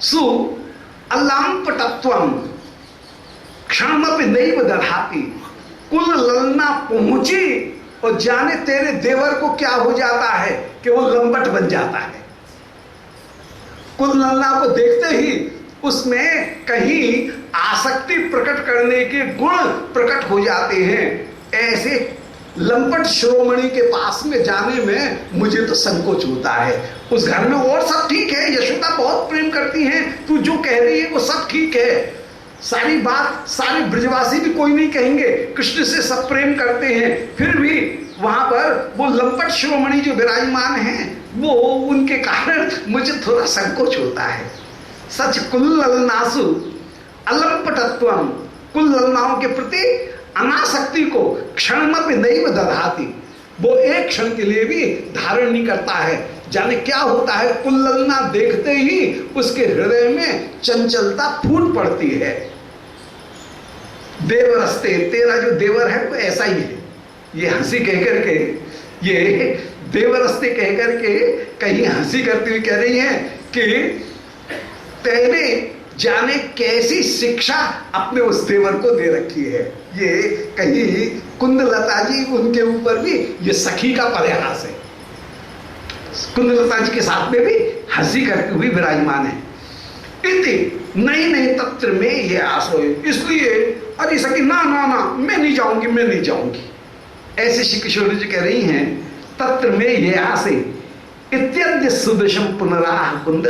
सु अलांपटत्वम क्षणमपि नैव दधाति। कुल ललना पहुंची और जाने तेरे देवर को क्या हो जाता है कि वो लंपट बन जाता है। कुल ललना को देखते ही उसमें कहीं आसक्ति प्रकट करने के गुण प्रकट हो जाते हैं। ऐसे लंपट शिरोमणि के पास में जाने में मुझे तो संकोच होता है। उस घर में और सब ठीक है, यशोदा बहुत प्रेम करती हैं, तू जो कह रही है वो सब ठीक है, सारी बात सारे ब्रजवासी भी कोई नहीं कहेंगे, कृष्ण से सब प्रेम करते हैं, फिर भी वहां पर वो लंपट शिरोमणि जो विराजमान हैं वो उनके कारण मुझे थोड़ा संकोच होता है। सच कुल्ललनासु अलंपटत्वम, कुल ललनाओं के प्रति अनासक्ति को क्षणमपि नैव दधाति, वो एक क्षण के लिए भी धारण नहीं करता है। जाने क्या होता है, कुल ललना देखते ही उसके हृदय में चंचलता फूट पड़ती है। देवरस्ते, तेरा जो देवर है वो ऐसा ही है। ये हंसी कह करके, ये देवरस्ते कह करके कहीं हंसी करती हुई कह रही है कि तेरे जाने कैसी शिक्षा अपने उस देवर को दे रखी है। ये कहीं कुंदलता जी उनके ऊपर भी ये सखी का परिहास है। कुंदलता जी के साथ में भी हंसी करती हुई विराजमान है। इति नहीं नहीं तत्र में ये आश्रय, इसलिए अरे सखी ना ना ना मैं नहीं जाऊंगी, मैं नहीं जाऊंगी, ऐसे श्री किशोरी जी कह रही हैं। तत्र में ये आसे इत्यद्य सुदशम पुनराह कुंद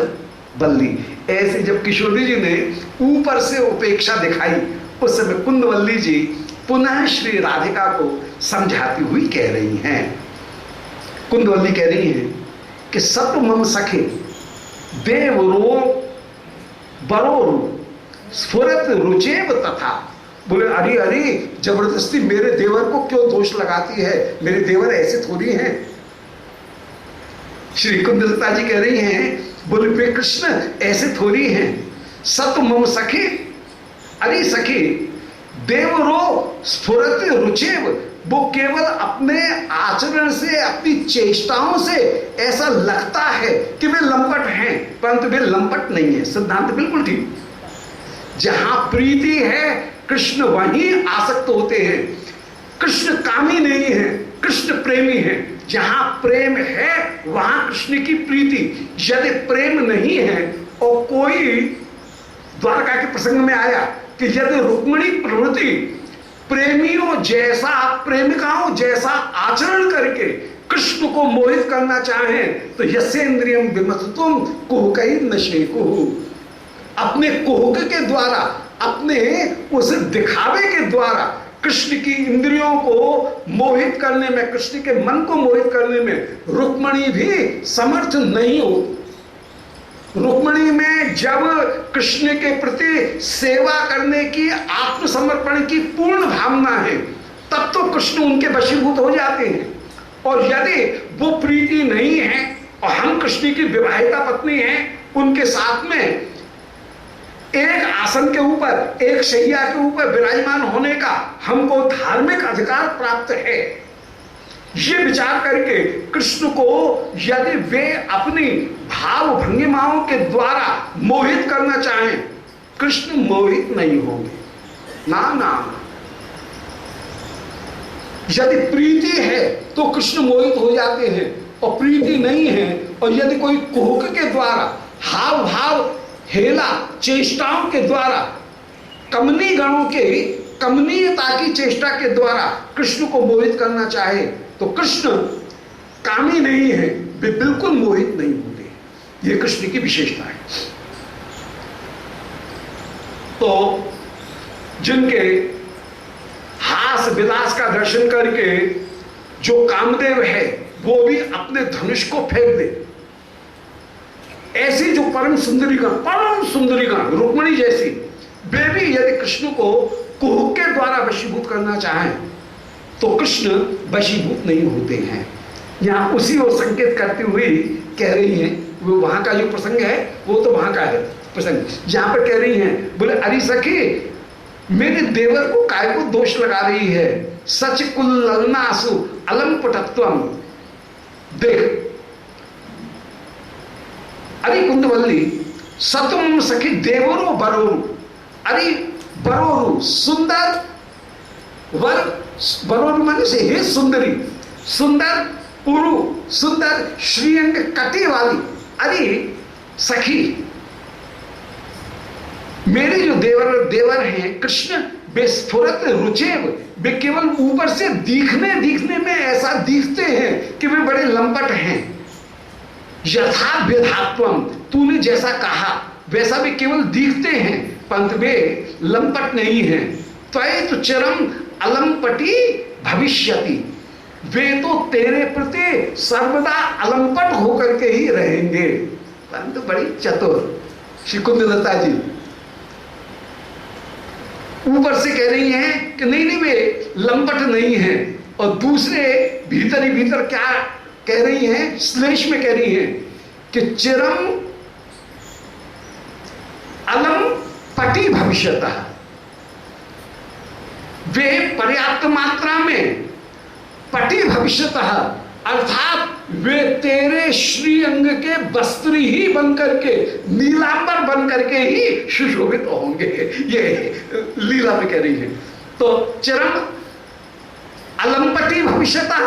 वल्ली, ऐसे जब किशोरी जी ने ऊपर से उपेक्षा दिखाई उस समय कुंदवल्ली जी पुनः श्री राधिका को समझाती हुई कह रही हैं। कुंदवल्ली कह रही हैं कि सत मम सखे देवरो बरो स्फुरत रुचेव तथा, बोले अरे अरे जबरदस्ती मेरे देवर को क्यों दोष लगाती है, मेरे देवर ऐसे थोड़ी हैं। श्री कुंदलता जी कह रही हैं, बोले वे कृष्ण ऐसे थोड़ी हैं। सत मम सखे, अरे सखी देवरो स्फुरत रुचेव, वो केवल अपने आचरण से अपनी चेष्टाओं से ऐसा लगता है कि वे लंपट हैं, परंतु वे लंपट नहीं है। सिद्धांत बिल्कुल ठीक। जहां प्रीति है कृष्ण वहीं आसक्त होते हैं। कृष्ण कामी नहीं है, कृष्ण प्रेमी है। जहां प्रेम है वहां कृष्ण की प्रीति। यदि प्रेम नहीं है, और कोई द्वारका के प्रसंग में आया कि यदि रुक्मिणी प्रवृत्ति प्रेमियों जैसा, प्रेमिकाओं जैसा आचरण करके कृष्ण को मोहित करना चाहें तो यस्येन्द्रियम विमथुतुम कुहुकई नशेकुहु, अपने कुहुक के द्वारा, अपने उस दिखावे के द्वारा कृष्ण की इंद्रियों को मोहित करने में, कृष्ण के मन को मोहित करने में रुक्मिणी भी समर्थ नहीं होती। रुक्मिणी में जब कृष्ण के प्रति सेवा करने की, आत्मसमर्पण की पूर्ण भावना है, तब तो कृष्ण उनके वशीभूत हो जाते हैं। और यदि वो प्रीति नहीं है और हम कृष्ण की विवाहिता पत्नी हैं, उनके साथ में एक आसन के ऊपर, एक शैया के ऊपर विराजमान होने का हमको धार्मिक अधिकार प्राप्त है, ये विचार करके कृष्ण को यदि वे अपनी भाव भंगिमाओं के द्वारा मोहित करना चाहें, कृष्ण मोहित नहीं होंगे। ना ना, यदि प्रीति है तो कृष्ण मोहित हो जाते हैं, और प्रीति नहीं है और यदि कोई कुहुक के द्वारा, हाव भाव हेला चेष्टाओं के द्वारा, कमनी गणों के कमनीयता की चेष्टा के द्वारा कृष्ण को मोहित करना चाहे तो कृष्ण कामी नहीं है, वे बिल्कुल मोहित नहीं होते। ये कृष्ण की विशेषता है। तो जिनके हास विलास का दर्शन करके जो कामदेव है वो भी अपने धनुष को फेंक दे, ऐसी जो परम सुंदरीगण रुक्मिणी जैसी, वे भी यदि कृष्ण को कुहुक के द्वारा वशीभूत करना चाहें तो कृष्ण वशीभूत नहीं होते हैं। यहाँ उसी और संकेत करते हुए कह रही हैं, वो वहां का जो प्रसंग है वो तो वहां का है प्रसंग, जहां पर कह रही हैं, बोले अरे सखी मेरे देवर को काय को दोष लगा रही है। सच कुल्ललनासु अलंपटत्वम, देख अरे कुंदवल्ली सतुम सखी देवरो बरोरु, अरे बरोरु सुंदर वर, बरोरु माने से हे सुंदरी, सुंदर पुरु, सुंदर श्रीअंग कटी वाली, अरे सखी मेरे जो देवर हैं कृष्ण, बेस्फुरत रुचेव, वे केवल ऊपर से दिखने में ऐसा दिखते हैं कि वे बड़े लंपट हैं। यथा विधात्वम, तूने जैसा कहा वैसा वे केवल दिखते हैं, परंतु वे लंपट नहीं हैं। त्वयि तो चिरम अलंपटी भविष्यति, वे तो तेरे प्रति सर्वदा अलंपट होकर के ही रहेंगे। परंतु बड़ी चतुर श्री कुंदलता जी ऊपर से कह रही हैं कि नहीं वे लंपट नहीं हैं, और दूसरे भीतर ही भीतर क्या कह रही हैं, श्लेष में कह रही हैं कि चिरम अलम पटी भविष्यतः, वे पर्याप्त मात्रा में पटी भविष्यतः, अर्थात वे तेरे श्री अंग के वस्त्र ही बनकर के, नीलांबर बनकर के ही सुशोभित होंगे। ये लीला में कह रही है। तो चिरम अलंपटी भविष्यतः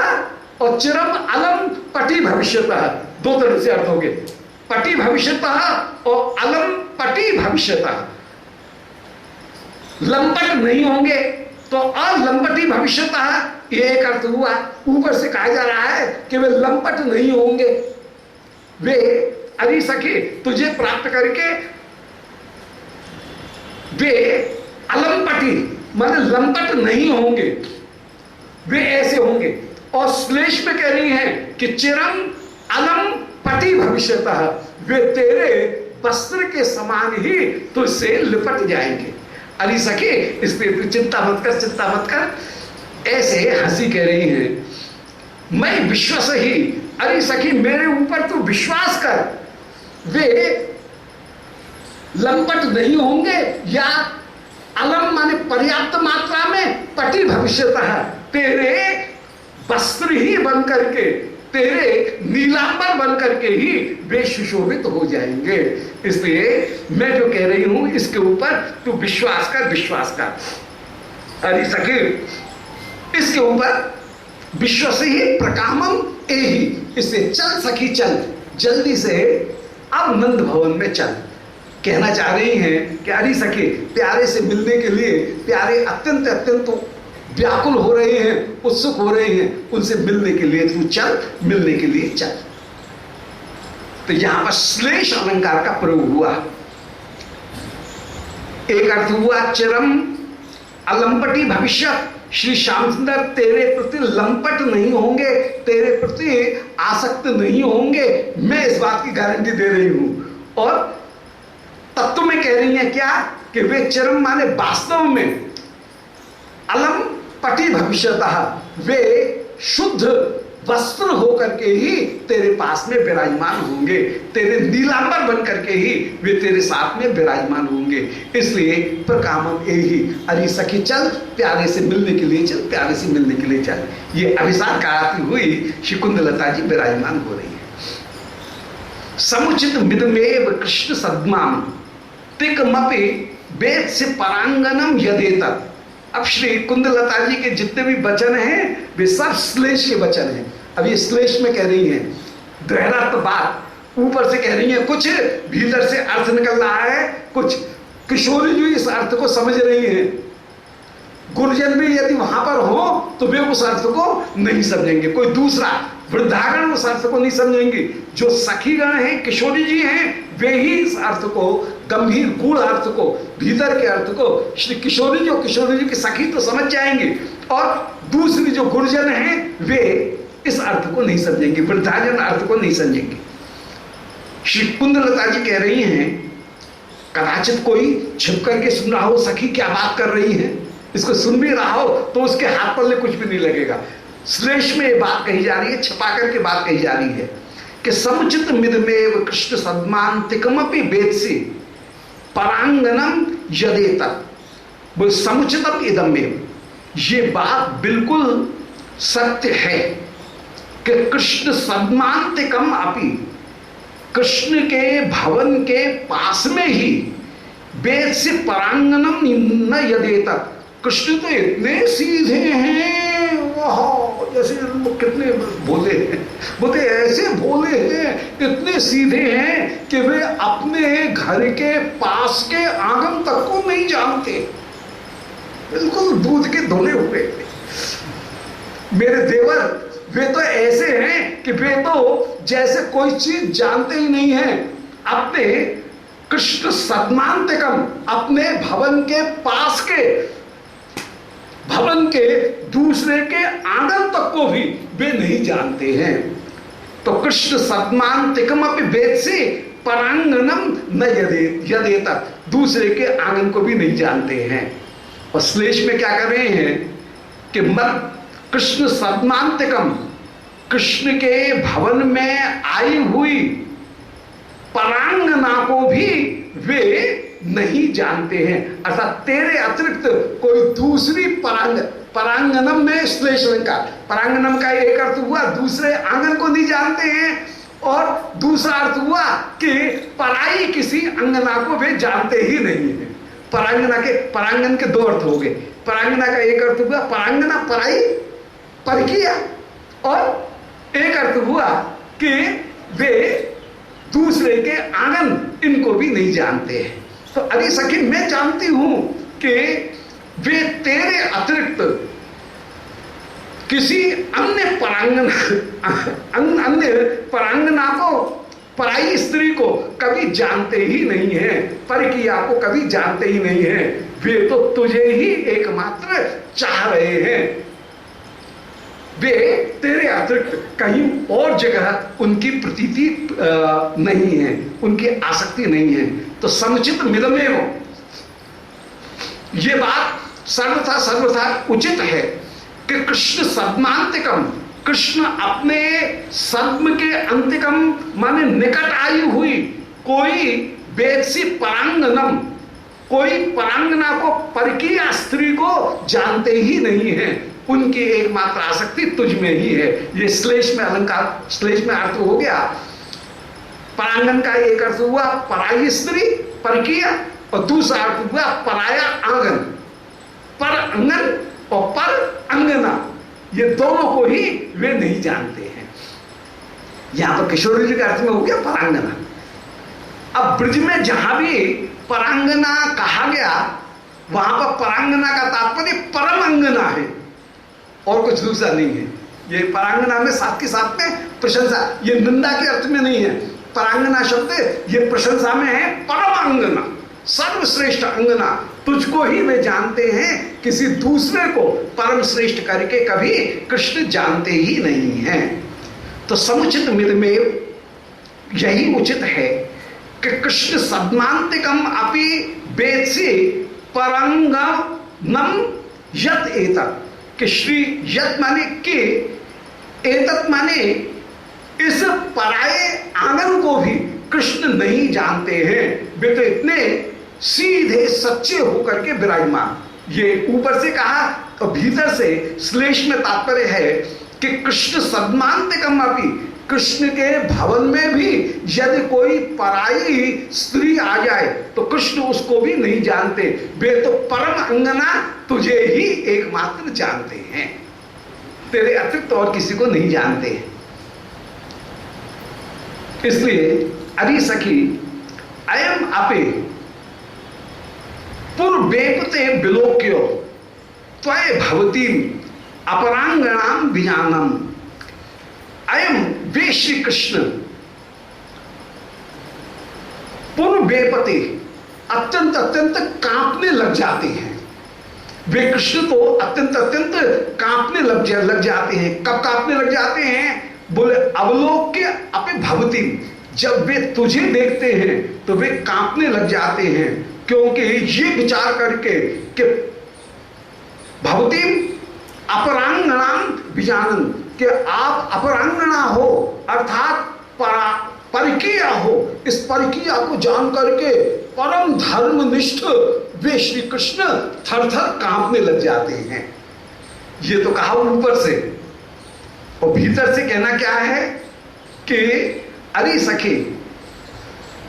और चिरम अलम पटी भविष्यतः, दो तरह से अर्थ हो गए, पटी भविष्यतः और अलम पटी भविष्यतः। लंपट नहीं होंगे तो अलंपटी भविष्यतः, ये एक अर्थ हुआ। ऊपर से कहा जा रहा है कि वे लंपट नहीं होंगे, वे अरे सखी तुझे प्राप्त करके वे अलंपटी माने लंपट नहीं होंगे, वे ऐसे होंगे। और श्लेष में कह रही है कि चिरम अलम पटी भविष्यतः, वे तेरे वस्त्र के समान ही तुझसे लिपट जाएंगे। अरे सखी इसलिए चिंता मत कर, ऐसे हंसी कह रही है। मैं विश्वास ही, अरे सखी मेरे ऊपर तू विश्वास कर, वे लंपट नहीं होंगे, या अलम माने पर्याप्त मात्रा में, पटी भविष्यतः तेरे वस्त्र ही बन करके, तेरे नीलांबर बन करके ही वे सुशोभित हो जाएंगे। इसलिए मैं जो कह रही हूं इसके ऊपर तू विश्वास कर। अरे सखी इसके ऊपर विश्व से ही प्रकामम एही, इससे चल सखी चल, जल्दी से अब नंद भवन में चल। कहना चाह रही हैं कि अरे सखी प्यारे से मिलने के लिए, प्यारे अत्यंत व्याकुल हो रहे हैं, उत्सुक हो रहे हैं, उनसे मिलने के लिए तू चल, मिलने के लिए चल। तो यहां पर श्लेष अलंकार का प्रयोग हुआ। एक अर्थ हुआ चिरम अलंपटी भविष्य, श्री श्याम सुंदर तेरे प्रति लंपट नहीं होंगे, तेरे प्रति आसक्त नहीं होंगे, मैं इस बात की गारंटी दे रही हूं। और तत्व में कह रही है क्या कि वे चिरम माने वास्तव में, अलम पटी भविष्यतः वे शुद्ध वस्त्र होकर के ही तेरे पास में विराजमान होंगे, तेरे नीलांबर बन करके ही वे तेरे साथ में विराजमान होंगे। इसलिए प्रकामम एही, अरे सखी चल प्यारे से मिलने के लिए चल, प्यारे से मिलने के लिए चल। ये अभिसार कराती हुई श्री कुंदलता जी विराजमान हो रही है। समुचित मिदमेव कृष्ण सद्माम तिकमपि वेद से परांगनम यदेतत्। अब श्री कुंदलता जी के जितने भी वचन हैं वे सब श्लेष के वचन हैं। अब ये श्लेष में कह रही हैं, गहरा बात ऊपर से कह रही हैं, कुछ भीतर से अर्थ निकल रहा है, कुछ किशोरी जी इस अर्थ को समझ रही हैं। गुरुजन भी यदि वहां पर हो तो वे उस अर्थ को नहीं समझेंगे, कोई दूसरा वृद्धागण उस अर्थ को नहीं समझेंगे। जो सखीगण हैं, किशोरी जी हैं, वे ही इस अर्थ को, गंभीर गूढ़ अर्थ को, भीतर के अर्थ को श्री किशोरी जी की सखी तो समझ जाएंगे, और दूसरी जो गुरुजन हैं वे इस अर्थ को नहीं समझेंगे, वृद्धाजन अर्थ को नहीं समझेंगे। श्री कुंदलता जी कह रही हैं, कदाचित कोई छिप करके सुन रहा हो सखी क्या बात कर रही है, इसको सुन भी रहा हो तो उसके हाथ पल्ले कुछ भी नहीं लगेगा। श्लेष में ये बात कही जा रही है, छपा करके बात कही जा रही है कि समुचित मिदमेव कृष्ण सद्मांतिकमपि वेत्सि परांगनम यदेतत्। वो समुचितम इदमेव, ये बात बिल्कुल सत्य है कि कृष्ण सद्मांतिकम अपि, कृष्ण के भवन के पास में ही वेद से परांगनम न यदेत। कृष्ण तो इतने सीधे हैं, वाह, जैसे लोग कितने भोले हैं, बोलते ऐसे भोले हैं, इतने सीधे हैं कि वे अपने घर के पास के आंगन तक को नहीं जानते, बिल्कुल दूध के धुले हुए। मेरे देवर वे तो ऐसे हैं कि वे तो जैसे कोई चीज जानते ही नहीं है। अपने कृष्ण सदमांतिकम, अपने भवन के पास के, भवन के दूसरे के आंगन तक को भी वे नहीं जानते हैं। तो कृष्ण सदमांतिकम अपनी वेद से परांगनम न यदेत, दूसरे के आंगन को भी नहीं जानते हैं। और श्लेष में क्या कर रहे हैं कि मत कृष्ण सदमांतिकम, कृष्ण के भवन में आई हुई परांगना को भी वे नहीं जानते हैं। अर्थात तेरे अतिरिक्त कोई दूसरी परांगनम में श्लेष का, परांगनम का एक अर्थ हुआ दूसरे आंगन को नहीं जानते हैं, और दूसरा अर्थ हुआ कि पराई किसी अंगना को वे जानते ही नहीं है। परांगना के, परांगन के दो अर्थ हो गए। परांगना का एक अर्थ हुआ परांगना, पराई, परकिया, और एक अर्थ हुआ कि वे दूसरे के आंगन, इनको भी नहीं जानते हैं। तो अरे सखी, मैं जानती हूं कि वे तेरे अतिरिक्त किसी अन्य परांगना को, पराई स्त्री को कभी जानते ही नहीं है, परकिया को कभी जानते ही नहीं है। वे तो तुझे ही एकमात्र चाह रहे हैं, वे तेरे अतिरिक्त कहीं और जगह उनकी प्रतीति नहीं है, उनकी आसक्ति नहीं है। तो समुचित मिलमेव, ये बात सर्वथा उचित है कि कृष्ण सदमांतिकम, कृष्ण अपने सद्म के अंतिकम माने निकट आई हुई कोई वेदसी परांगनम, कोई परांगना को, परकीय स्त्री को जानते ही नहीं है। उनकी एकमात्र आसक्ति तुझ में ही है। ये श्लेष में अलंकार, श्लेष में अर्थ हो गया। परांगन का एक अर्थ हुआ पराई स्त्री, परकीय, और दूसरा अर्थ हुआ पराया आंगन। पर अंगन और पर अंगना, ये दोनों को ही वे नहीं जानते हैं। यहां पर किशोरी जी के अर्थ में हो गया परांगना। अब ब्रज में जहां भी परांगना कहा गया, वहां पर परांगना का तात्पर्य परम अंगना है और कुछ दूसरा नहीं है। ये परांगना में साथ के साथ में प्रशंसा, ये निंदा के अर्थ में नहीं है। परांगना शब्द ये प्रशंसा में है, परम अंगना, सर्वश्रेष्ठ अंगना, तुझको ही वे जानते हैं, किसी दूसरे को परम श्रेष्ठ करके कभी कृष्ण जानते ही नहीं हैं। तो समुचित मिल में यही उचित है कि कृष्ण सदमांतिकम अपि वेदसी परांगनम यत एतत्, कि श्री यत माने के, एतत् माने इस पराये आंगन को भी कृष्ण नहीं जानते हैं। वे तो इतने सीधे सच्चे होकर के विराजमान, ये ऊपर से कहा और भीतर से श्लेष में तात्पर्य है कि कृष्ण सदमांतिकम अपि, कृष्ण के भवन में भी यदि कोई पराई स्त्री आ जाए तो कृष्ण उसको भी नहीं जानते। वे तो परम अंगना तुझे ही एकमात्र जानते हैं, तेरे अतिरिक्त और किसी को नहीं जानते हैं। इसलिए अरे सखी अयम अपे पूर्वेपते विलोक्यो त्वय भवती अपरांगणाम विजानम। अयम वे श्री कृष्ण पूर्वेपते अत्यंत अत्यंत कांपने लग जाते हैं। वे कृष्ण तो अत्यंत अत्यंत कांपने लग जाते हैं। कब कांपने लग जाते हैं? बोले अवलोक्य अपि भवती, जब वे तुझे देखते हैं तो वे कांपने लग जाते हैं, क्योंकि ये विचार करके कि भवती अपरांगणाम विजानन, कि आप अपरांगणा हो अर्थात परकीय हो। इस परकीय को जान करके परम धर्मनिष्ठ वे श्री कृष्ण थर थर कांपने लग जाते हैं। ये तो कहा ऊपर से, और भीतर से कहना क्या है कि अरे सखी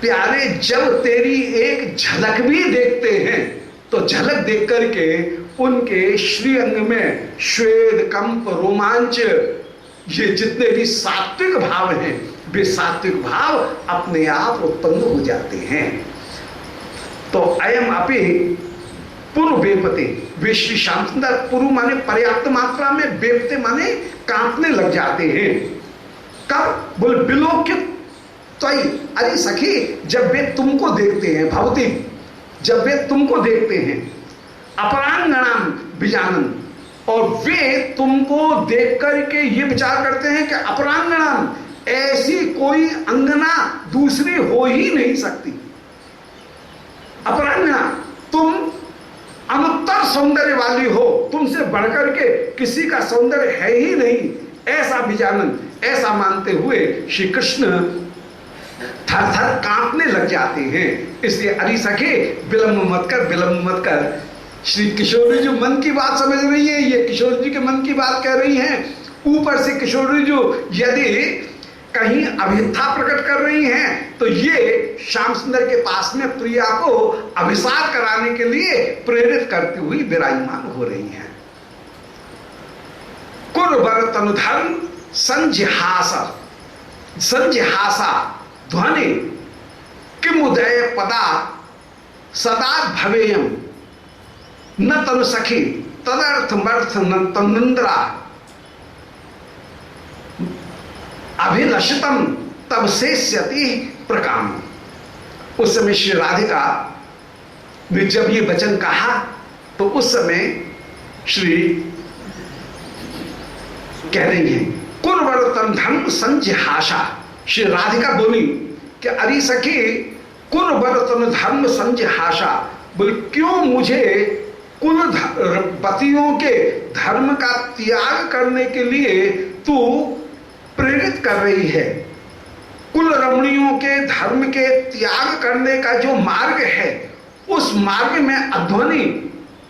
प्यारे जब तेरी एक झलक भी देखते हैं तो झलक देख करके उनके श्रीअंग में श्वेत कंप रोमांच, ये जितने भी सात्विक भाव हैं वे सात्विक भाव अपने आप उत्पन्न हो जाते हैं। तो अयम अपि पूर्व बेपते, वे श्री श्याम सुंदर पूर्व माने पर्याप्त मात्रा में, बेपते माने कांपने लग जाते हैं। कब? बोले विलोकित तो अरे सखी जब वे तुमको देखते हैं, भौतिक जब वे तुमको देखते हैं, अपरांगणाम बीजानन, और वे तुमको देख करके ये विचार करते हैं कि अपरांगणाम, ऐसी कोई अंगना दूसरी हो ही नहीं सकती। अपरांगना, तुम अनुत्तर सौंदर्य वाली हो, तुमसे बढ़कर के किसी का सौंदर्य है ही नहीं, ऐसा बीजानन, ऐसा मानते हुए श्री कृष्ण थर थर कांपने लग जाते हैं। इसलिए अरे सखे विलंब मत कर, विलंब मत कर। श्री किशोरी जी मन की बात समझ रही है, ये किशोर जी के मन की बात कह रही हैं। ऊपर से किशोरी जी यदि कहीं अभिथा प्रकट कर रही हैं तो ये श्याम सुंदर के पास में प्रिया को अभिसार कराने के लिए प्रेरित करती हुई विराजमान हो रही हैं। कुरबर तनुधर्म संजिहासा, संजिहासा ध्वनि किमुदय पदा सदा भवेयम न तनु सखी तदर्थ मर्थ न तनुंद्रा अभिलषितम तब शेष्यति प्रकाम। उस समय श्री राधिका ने जब ये वचन कहा तो उस समय श्री कह रही है कुरवर्तन धर्म संजिहासा। श्री राधिका बोली कि अरे सखी कुरवर्तन धर्म संजिहासा, बोले क्यों मुझे कुल पतियों के धर्म का त्याग करने के लिए तू प्रेरित कर रही है। कुल रमणियों के धर्म के त्याग करने का जो मार्ग है उस मार्ग में अध्वनि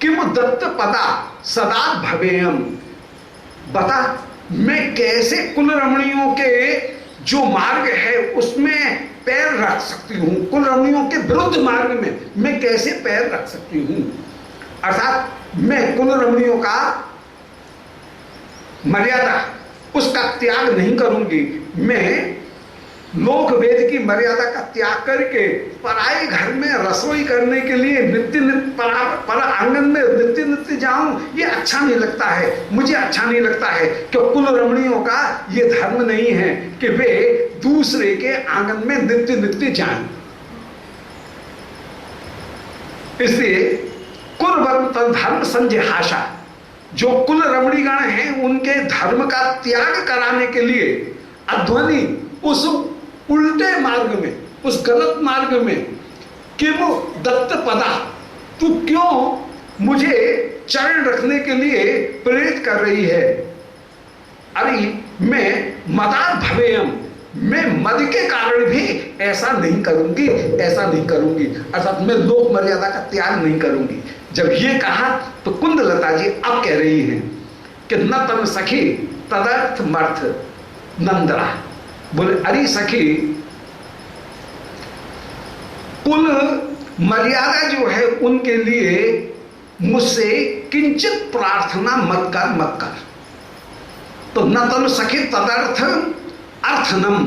किम दत्त पदा सदा भवेयम, बता मैं कैसे कुल रमणियों के जो मार्ग है उसमें पैर रख सकती हूं, कुल रमणियों के विरुद्ध मार्ग में मैं कैसे पैर रख सकती हूं। अर्थात मैं कुल रमणियों का मर्यादा उसका त्याग नहीं करूंगी, मैं लोक वेद की मर्यादा का त्याग करके पराए घर में रसोई करने के लिए नित्य नित्य पर आंगन में नित्य नित्य जाऊं, ये अच्छा नहीं लगता है, मुझे अच्छा नहीं लगता है। क्यों? कुल रमणियों का ये धर्म नहीं है कि वे दूसरे के आंगन में नित्य नित्य जाएं। इसलिए कुल धर्म संजिहासा, जो कुल रमणीगण हैं उनके धर्म का त्याग कराने के लिए अध्वनि उस उल्टे मार्ग में, उस गलत मार्ग में कि वो दत्त पदा, तू क्यों मुझे चरण रखने के लिए प्रेरित कर रही है। अरे मैं मदा भवेयम, मैं मद के कारण भी ऐसा नहीं करूंगी, ऐसा नहीं करूंगी, अर्थात मैं लोक मर्यादा का त्याग नहीं करूंगी। जब ये कहा तो कुंदलता जी अब कह रही हैं कि न तम सखी तदर्थ मर्थ नंदरा, बोले अरे सखी कुल मर्यादा जो है उनके लिए मुझसे किंचित प्रार्थना मत कर, मत कर। तो न तम सखी तदर्थ अर्थनम,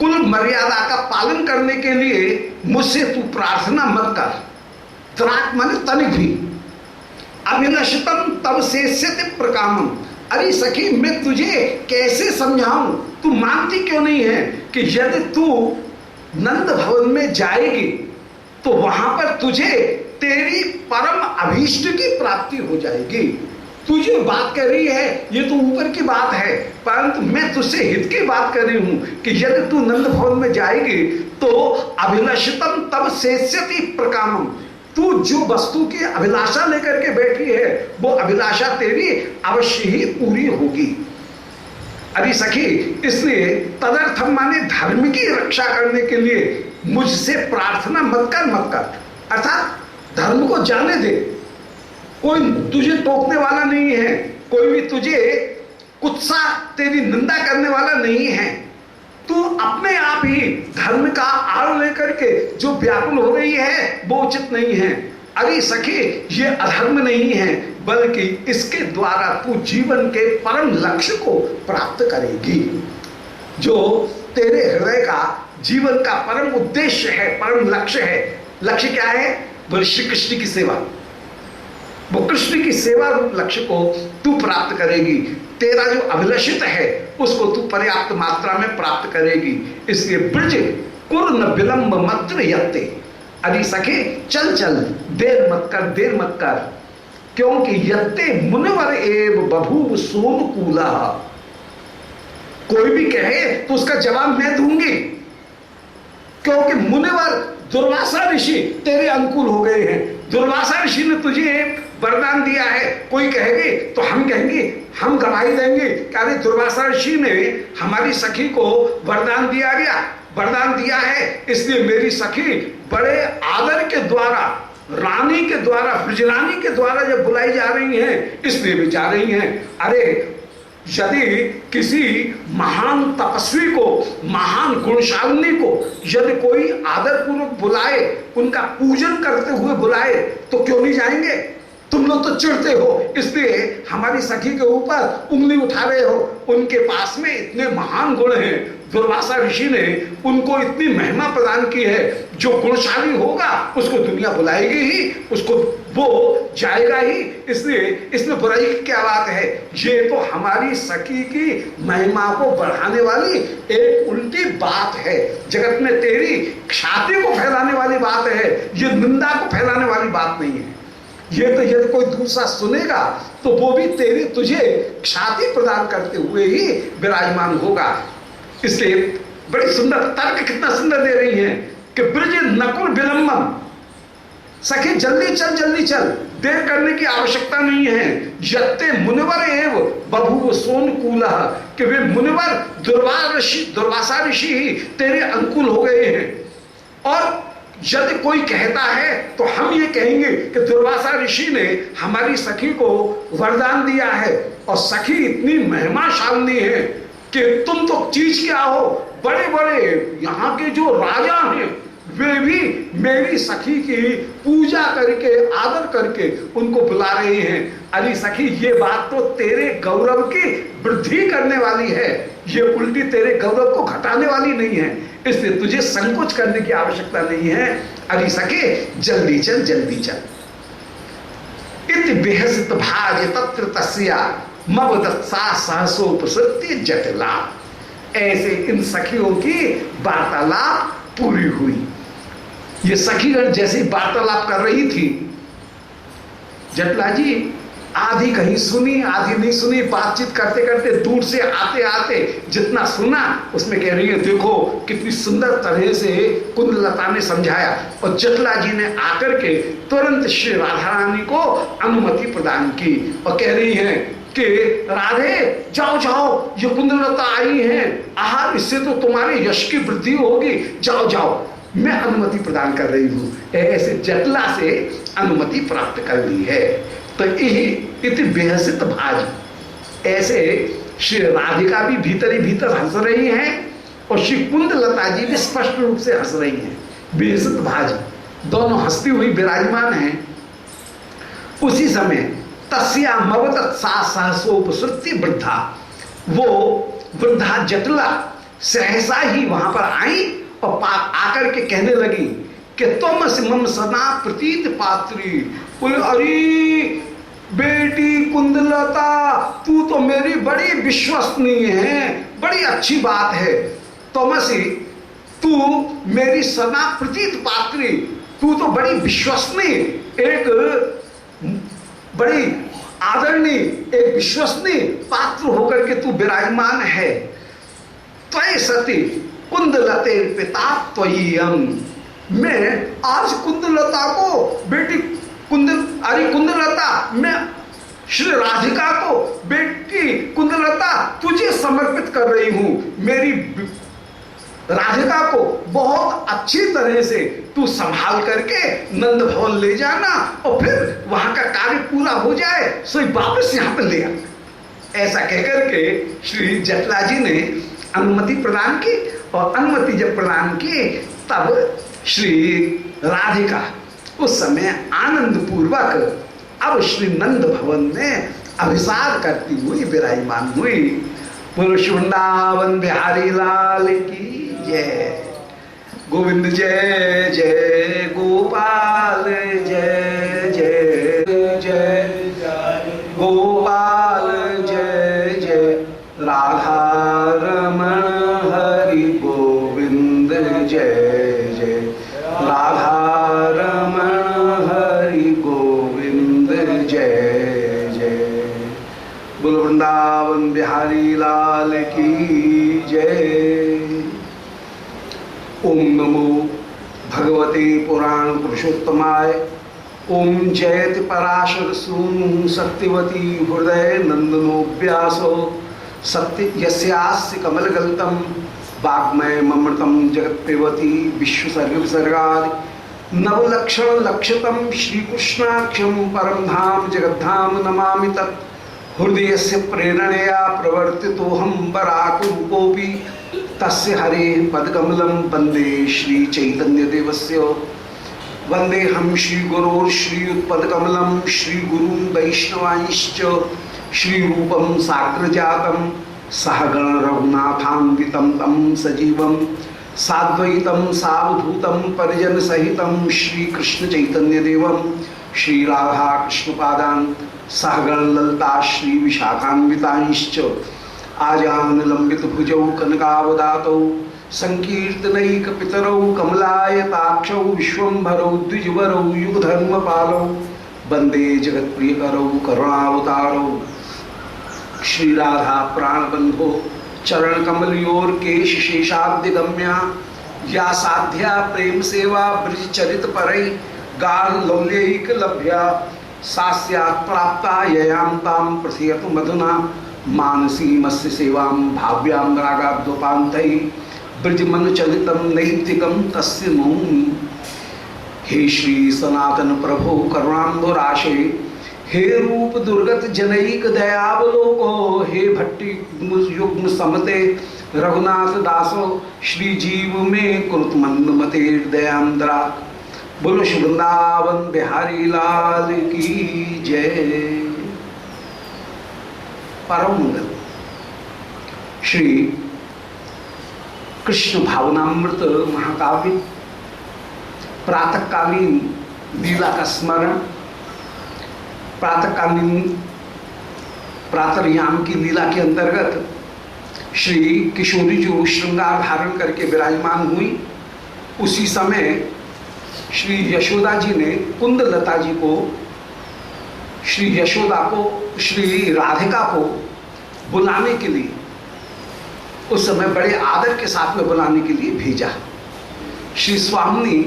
कुल मर्यादा का पालन करने के लिए मुझसे तू प्रार्थना मत कर। त्राक माने तनिक भी, अभिलषितम तब शेष्यति प्रकामम, अरे सखी मैं तुझे कैसे समझाऊं, तू मानती क्यों नहीं है कि यदि तू नंद भवन में जाएगी तो वहां पर तुझे तेरी परम अभीष्ट की प्राप्ति हो जाएगी। तू जो बात कर रही है ये तो ऊपर की बात है, परंतु मैं तुझसे हित की बात कर रही हूं कि यदि तू नंद भवन में जाएगी तो अभिलषितम तब शेष्यति प्रकामम, तू जो वस्तु की अभिलाषा लेकर के बैठी है वो अभिलाषा तेरी अवश्य ही पूरी होगी। अरे सखी इसलिए तदर्थम माने धर्म की रक्षा करने के लिए मुझसे प्रार्थना मत कर, मत कर। अर्थात धर्म को जाने दे, कोई तुझे टोकने वाला नहीं है, कोई भी तुझे कुत्सा तेरी निंदा करने वाला नहीं है। तू अपने आप ही धर्म का आड़ लेकर के जो व्याकुल हो रही है वो उचित नहीं है। अरे सखी, ये अधर्म नहीं है, बल्कि इसके द्वारा तू जीवन के परम लक्ष्य को प्राप्त करेगी। जो तेरे हृदय का जीवन का परम उद्देश्य है, परम लक्ष्य है। लक्ष्य क्या है? बोले श्री कृष्ण की सेवा। वो कृष्ण की सेवा रूप लक्ष्य को तू प्राप्त करेगी। तेरा जो अभिलषित है उसको तू पर्याप्त मात्रा में प्राप्त करेगी। इसलिए ब्रज कुर न विलंब मत्र यत्ते। अरे सखे, चल चल, देर मत कर, देर मत कर, क्योंकि यत्ते मुनिवर एव बभूव सोनुकूला। कोई भी कहे तो उसका जवाब मैं दूंगी, क्योंकि मुनिवर दुर्वासा ऋषि तेरे अनुकूल हो गए हैं। दुर्वासा ऋषि ने तुझे वरदान दिया है। कोई कहेगी तो हम कहेंगे, हम गवाही देंगे कि अरे दुर्वासा ऋषि ने हमारी सखी को वरदान दिया गया, वरदान दिया है, इसलिए मेरी सखी बड़े आदर के द्वारा, रानी के द्वारा, ब्रजरानी के द्वारा जब बुलाई जा रही हैं, इसलिए भी जा रही हैं। अरे यदि किसी महान तपस्वी को, महान गुणशालिनी को यदि कोई आदर पूर्वक बुलाए, उनका पूजन करते हुए बुलाए, तो क्यों नहीं जाएंगे? तुम लोग तो चिढ़ते हो, इसलिए हमारी सखी के ऊपर उंगली उठा रहे हो। उनके पास में इतने महान गुण हैं, दुर्वासा ऋषि ने उनको इतनी महिमा प्रदान की है। जो गुणशाली होगा उसको दुनिया बुलाएगी ही, उसको वो जाएगा ही। इसलिए इसमें बुराई की क्या बात है? ये तो हमारी सखी की महिमा को बढ़ाने वाली एक उल्टी बात है। जगत में तेरी ख्याति को फैलाने वाली बात है, ये निंदा को फैलाने वाली बात नहीं है। ये तो यदि कोई दूसरा सुनेगा तो वो भी तेरी तुझे ख्याति प्रदान करते हुए ही विराजमान होगा। इसलिए बड़ी सुंदर तर्क, कितना सुंदर दे रही हैं कि ब्रज नकुल विलंबम। सखी जल्दी चल, जल्दी चल, देर करने की आवश्यकता नहीं है। यत्ते मुनिवर एव बभूव सोनुकूलः, कि वे मुनिवर दुर्वासा ऋषि ही तेरे अनुकूल हो गए हैं। और यदि कोई कहता है तो हम ये कहेंगे कि दुर्वासा ऋषि ने हमारी सखी को वरदान दिया है, और सखी इतनी महिमाशालिनी है कि तुम तो चीज क्या हो। बड़े बड़े यहाँ के जो राजा हैं वे भी मेरी सखी की पूजा करके, आदर करके उनको बुला रहे हैं। अरे सखी, ये बात तो तेरे गौरव की वृद्धि करने वाली है, ये उल्टी तेरे गौरव को घटाने वाली नहीं है। इसलिए तुझे संकोच करने की आवश्यकता नहीं है। अरे सखी, जल्दी चल, जल्दी चल। इति विहसित भार्य तत्र तस्या मवदत्सा सहसोपसृत्य जटिला। ऐसे इन सखियों की वार्तालाप पूरी हुई। ये सखीगण जैसी वार्तालाप कर रही थी, जटला जी आधी कहीं सुनी, आधी नहीं सुनी। बातचीत करते करते दूर से आते आते जितना सुना उसमें कह रही है, देखो कितनी सुंदर तरह से कुंदलता ने समझाया। और जटला जी ने आकर के तुरंत श्री राधा रानी को अनुमति प्रदान की और कह रही हैं कि राधे जाओ जाओ, ये कुंदलता आई हैं, आहार, इससे तो तुम्हारे यश की वृद्धि होगी, जाओ जाओ, मैं अनुमति प्रदान कर रही हूँ। ऐसे जटला से अनुमति प्राप्त कर ली है। तो इति विहसित भाज, ऐसे श्री राधिका भी भीतर ही भीतर हंस रही हैं और श्री कुंदलता जी भी स्पष्ट रूप से हंस रही हैं। विहसित भाज, दोनों हंसती हुई विराजमान हैं। उसी समय तस्या मवदत् सा सहसोपसृत्य वृद्धा, वो वृद्धा जटला सहसा ही वहां पर आई और आकर के कहने लगी कि तुम मम सदा प्रतीत पात्री। अरे बेटी कुंदलता, तू तो मेरी बड़ी विश्वसनीय है, बड़ी अच्छी बात है। तुमसी, तू मेरी सदा प्रतीत पात्री, तू तो बड़ी विश्वसनीय, एक बड़ी आदरणीय, एक विश्वसनीय पात्र होकर के तू विराजमान है। त्वयि सती कुंदलते पिता त्वय्यम, मैं आज कुंदलता को, बेटी कुंदलता, मैं श्री राधिका को, बेटी कुंदलता तुझे समर्पित कर रही हूं। मेरी राधिका को बहुत अच्छी तरह से तू संभाल करके नंद भवन ले जाना, और फिर वहां का कार्य पूरा हो जाए सो वापस यहां पर ले आना। ऐसा कहकर के श्री जटला जी ने अनुमति प्रदान की और अनुमति जब प्रदान की तब श्री राधिका उस समय आनंद पूर्वक अब श्री नंद भवन में अभिसार करती हुई विराजमान हुई। पुरुष वृंदावन बिहारी लाल की जय। गोविंद जय जय गोपाल जय जय जय गोपाल जय जय राधा रमण हरि गोविंद जय जय राधा रमण हरि गोविंद जय जय। बोल वृंदावन बिहारी लाल की जय। ओम नमो भगवते पुराण पुरुषोत्तमाय। ओम जयति पराशर सूनु सत्यवती हृदय नंदनो व्यासो सत्य यस्यास्य कमलगल्तम वाग्मय ममृतम जगत्पेवती विश्वसर्ग विसर्गादि नवलक्षण लक्षितम श्रीकृष्णाख्यम परम धाम जगद्धाम नमामि तत्। हृदय से प्रेरणया प्रवर्तितोहम बराकुरूपोऽपि तस्य हरे पदकमलं वंदे श्री चैतन्य देवस्य। वंदे हम श्री गुरोर्श्रीयुत्पदकमलं श्री गुरुं वैष्णवांश्च श्री रूपं साग्रजातं सहगण रघुनाथान्वितं तं सजीवं साद्वैतं सावधूतं परिजन सहितं श्री कृष्ण चैतन्य देवं श्री राधा कृष्ण पादान् सहगण ललिता श्री विशाखान्वितांश्च आजान लंबित भुजौ कनकावदातौ संकीर्तनैक पितरौ कमलायताक्षौ विश्वंभरौ द्विजवरौ युगधर्म पालौ वंदे जगत्प्रियकरौ करुणावतारौ श्री राधा प्राणबंधो चरण कमलयोर केश शेषाब्दिगम्या या साध्या प्रेम सेवा ब्रज चरित परई गाढ़ लौल्यैक लभ्या सास्यात् प्राप्ता ययां तां प्रथयतु मधुना मानसी मत्स्य सेवां भाव्यां रागाद्वपान्तै ब्रजमन चलितं नैतिकं तस्य नौमि। हे श्री सनातन प्रभो करुणाम्बुराशे हे रूप दुर्गत जनैक दयावलोको हे भट्टी युग्म समते रघुनाथ दासो श्री जीव में कुरुत मंद मते दयांद्रा। बोलो श्री वृंदावन बिहारी लाल की जय। परम मंगल श्री कृष्ण भावनामृत महाकाव्य प्रातःकालीन लीला का स्मरण। प्रातःकालीन प्रातर्याम की लीला के अंतर्गत श्री किशोरी जो श्रृंगार धारण करके विराजमान हुई, उसी समय श्री यशोदा जी ने कुंदलता जी को, श्री यशोदा को, श्री राधिका को बुलाने के लिए उस समय बड़े आदर के साथ में बुलाने के लिए भेजा। श्री स्वामिनी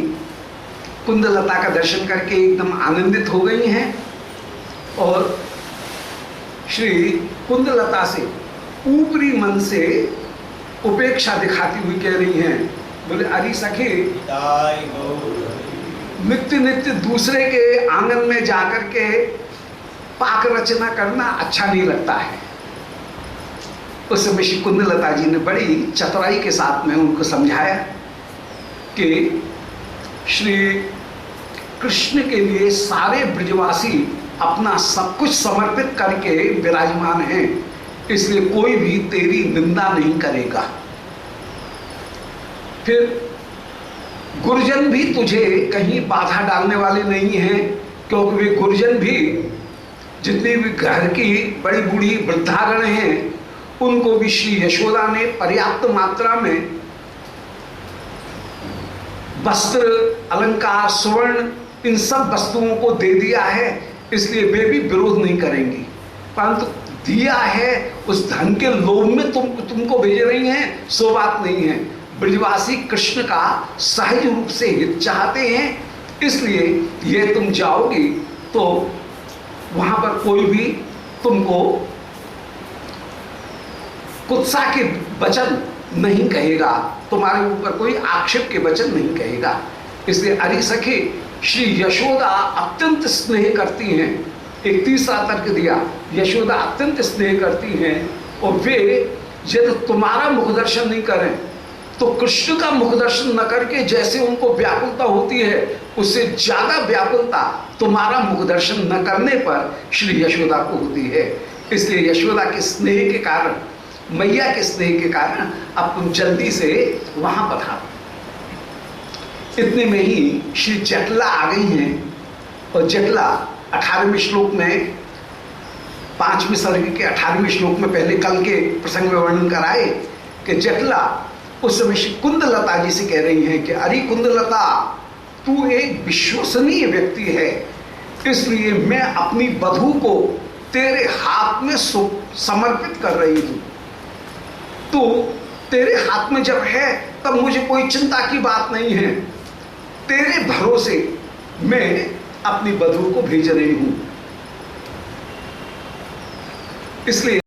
कुंदलता का दर्शन करके एकदम आनंदित हो गई हैं और श्री कुंदलता से ऊपरी मन से उपेक्षा दिखाती हुई कह रही हैं, बोले अरे सखी, नित्य नित्य दूसरे के आंगन में जाकर के पाक रचना करना अच्छा नहीं लगता है। उस समय श्री कुंदलता जी ने बड़ी चतुराई के साथ में उनको समझाया कि श्री कृष्ण के लिए सारे ब्रजवासी अपना सब कुछ समर्पित करके विराजमान हैं, इसलिए कोई भी तेरी निंदा नहीं करेगा। फिर गुरुजन भी तुझे कहीं बाधा डालने वाले नहीं हैं, क्योंकि वे गुरुजन भी जितनी भी घर की बड़ी बूढ़ी वृद्धागण हैं उनको भी श्री यशोदा ने पर्याप्त मात्रा में वस्त्र अलंकार स्वर्ण इन सब वस्तुओं को दे दिया है, इसलिए वे भी विरोध नहीं करेंगी। परंतु दिया है उस धन के लोभ में तुमको भेज रही हैं, सो बात नहीं है। ब्रजवासी कृष्ण का सहज रूप से हित चाहते हैं, इसलिए ये तुम जाओगी तो वहां पर कोई भी तुमको कुत्सा के वचन नहीं कहेगा, तुम्हारे ऊपर कोई आक्षेप के वचन नहीं कहेगा। इसलिए अरे सखी, श्री यशोदा अत्यंत स्नेह करती हैं। एक तीसरा तर्क दिया, यशोदा अत्यंत स्नेह करती हैं और वे यदि तुम्हारा मुख दर्शन नहीं करें तो कृष्ण का मुख दर्शन न करके जैसे उनको व्याकुलता होती है, उससे ज्यादा व्याकुलता तुम्हारा मुख दर्शन न करने पर श्री यशोदा को होती है। इसलिए यशोदा के स्नेह के कारण, मैया के स्नेह के कारण अब तुम जल्दी से वहां पधारो। इतने में ही श्री जटला आ गई हैं, और जटला 18वें श्लोक में, 5वें सर्ग के 18वें श्लोक में पहले कल के प्रसंग में वर्णन कराए कि जटला उस समय श्री कुंदलता जी से कह रही हैं कि अरे कुंदलता, तू एक विश्वसनीय व्यक्ति है, इसलिए मैं अपनी वधू को तेरे हाथ में समर्पित कर रही हूं। तो तेरे हाथ में जब है तब मुझे कोई चिंता की बात नहीं है, तेरे भरोसे मैं अपनी वधू को भेज रही हूं। इसलिए